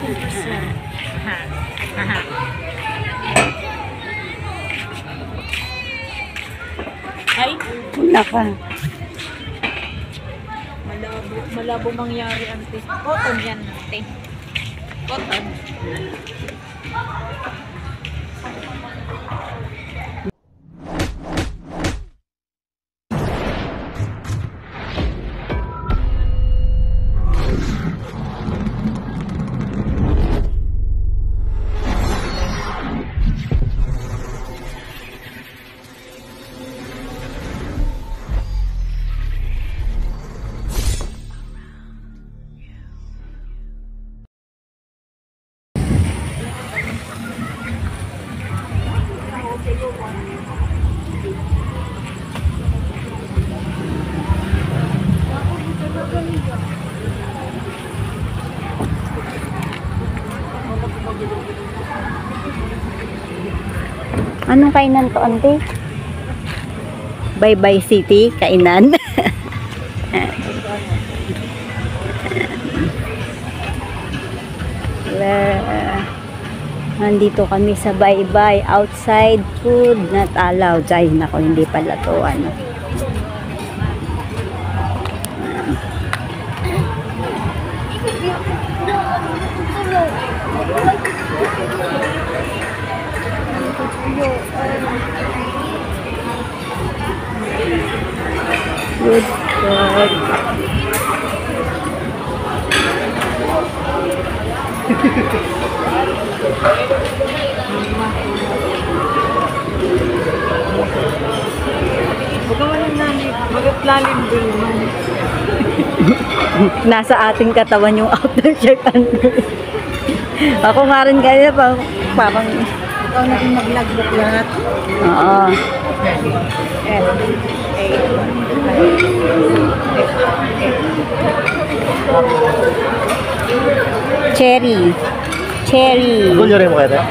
Ay, Wala ka. malabo mangyari ang test. Cotton yan, ate. Cotton. Anong kainan to, ante? Bye-bye City, kainan. Nandito kami sa bye-bye. Outside food not allowed. Ay, nako, hindi pala to, ano. Good God. Maglalim din naman. Nasa ating katawan yung aftershave. Ako nga rin kaya parang Ikaw na rin mag-vlog lahat. oo. Cherry. Agulyo rin mo kaya?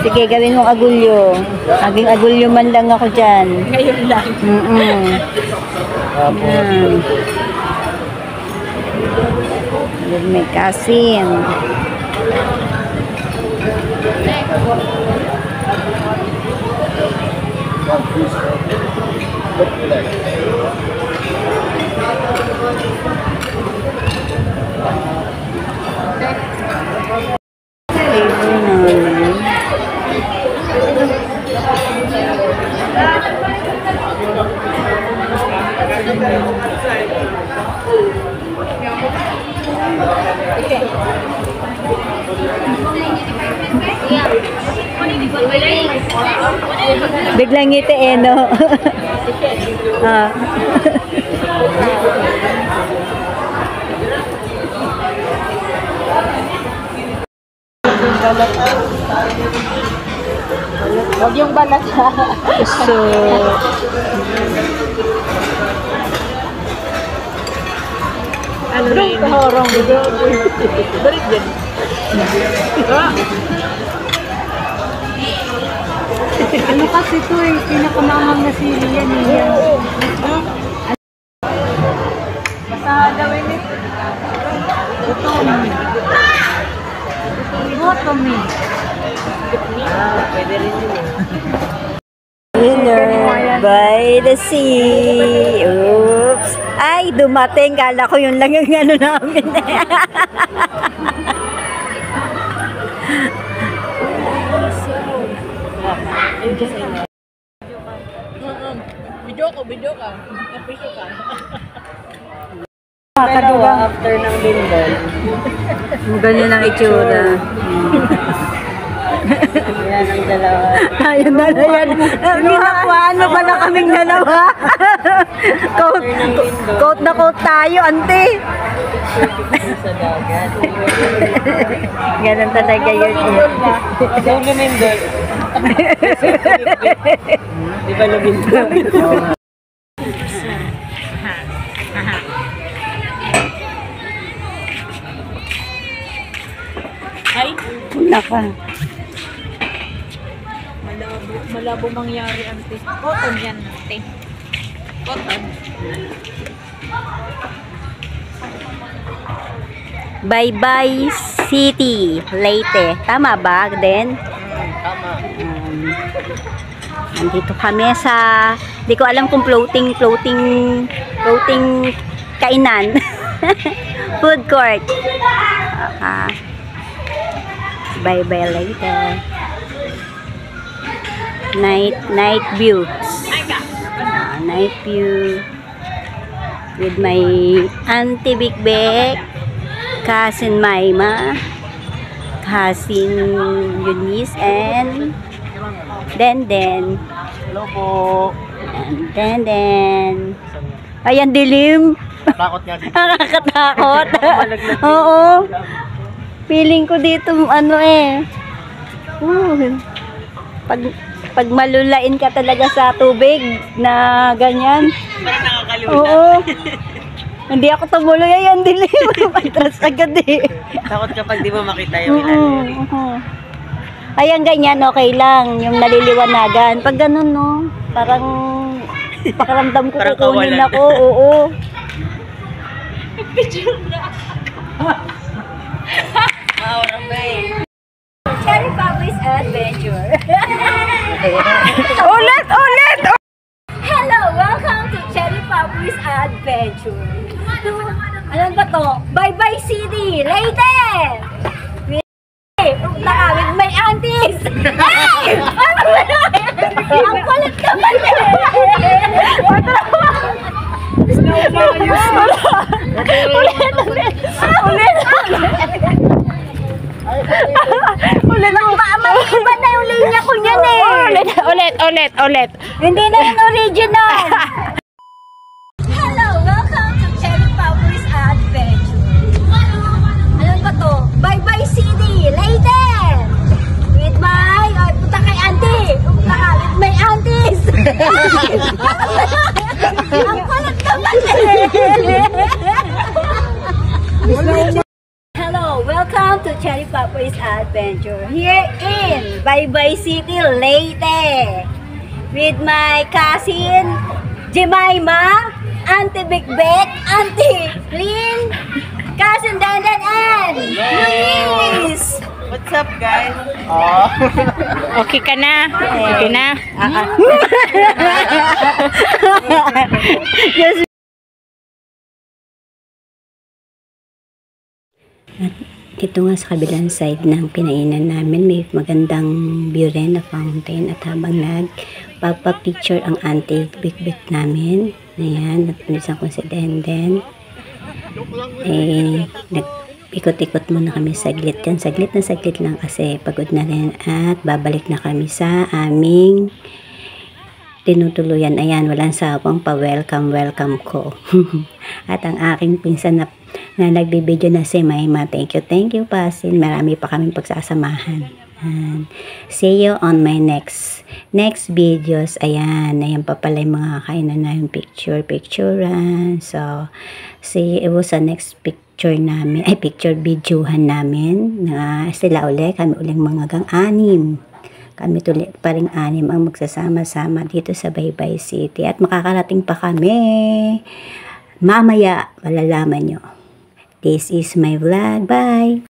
Sige, gawin mong agulyo. Aging agulyo man lang ako dyan. Ngayon lang. Yan. May kasin. Biglang ngiti no? Ah. Huwag yung balat ha. So, Ano na yun? Horong. Balik din. ano kasi ito eh, pinakamamang na sili yan eh. Basta gawin ito. Gotomi. Pwede rin yun. Dinner by the sea. Oops. Ay, dumating. Kala ko yun lang yung ano namin. Video ka. Napiso ka. Kakaduga. After ng lindol. Ganyan ang itsura. Yan ang dalawa. Ayun na yan. Ginakuhaan mo pala kaming dalawa. Coat na coat tayo, ante. Sa dagat. Ganun talaga yun. Yung lumindol. Di ba lumindol? Ay, Wala ka. malabo mangyari ang test. Cotton yan, ate. Cotton. Baybay City, Leyte. Tama ba, Den? Tama. Nandito kami sa, di ko alam kung floating kainan. Food court. Baybay Leyte. Night view. Night view with my Auntie Big Bek, cousin Maima, cousin Eunice, and Den. Hello po. And Den. Ayan, dilim. Takot nga dito. Nakakatakot. Oo. Feeling ko dito, pag malulain ka talaga sa tubig na ganyan. Parang nakakalunan. Oo. Hindi ako tumuloy, ayan, dilim. Patras agad eh. Takot kapag di mo makita yung ilalim. Ayan, ganyan, okay lang. Yung naliliwanagan. Pag ganun, no, parang pakiramdam ko Parang kukunin kawalan. ako. Oo. Maura ba eh. Cherry Puppies Adventure. Ulit! Hello, welcome to Cherry Puppies Adventure. Ano ba to? Baybay City, Leyte! Punta ka with my aunties! Hey! Ang kulit naman Ulit ang iba na yung linya ko niyan eh. Ulit. Hindi na yung original. Hello, welcome to Cherry Puppies Adventure. Ano ba to? Baybay City, Leyte! With my, punta kay auntie. Punta ka with my aunties. Ang kulit naman Hello, welcome to Cherry Puppies Adventure. Here in Baybay City, Leyte. With my cousin Jemima, Auntie Big Bek, Auntie Lynn, cousin Dandan, and Luis. What's up, guys? Okay ka na? Okay na? Yes. At dito nga sa kabilang side ng pinainan namin, may magandang view rin na fountain. At habang nagpapapicture ang Auntie Big Bek namin, ayan, at pinisan ko si Denden, nag-ikot-ikot muna kami saglit yan. Saglit lang kasi pagod na rin at babalik na kami sa aming tinutuluyan. Ayan, walang sawang pa-welcome ko. At ang aking pinsan na nagbibideo na si Maima. Thank you, Pasin. Marami pa kaming pagsasamahan. And see you on my next videos. Ayan pa pala yung mga kainan na yung picturean. So, see you sa next picture namin, picture videohan namin na sila uli, kami uling mga gang-anim. Kami tuloy pa rin 6 ang magsasama-sama dito sa Baybay City. At makakarating pa kami. Mamaya, malalaman nyo. This is my vlog. Bye!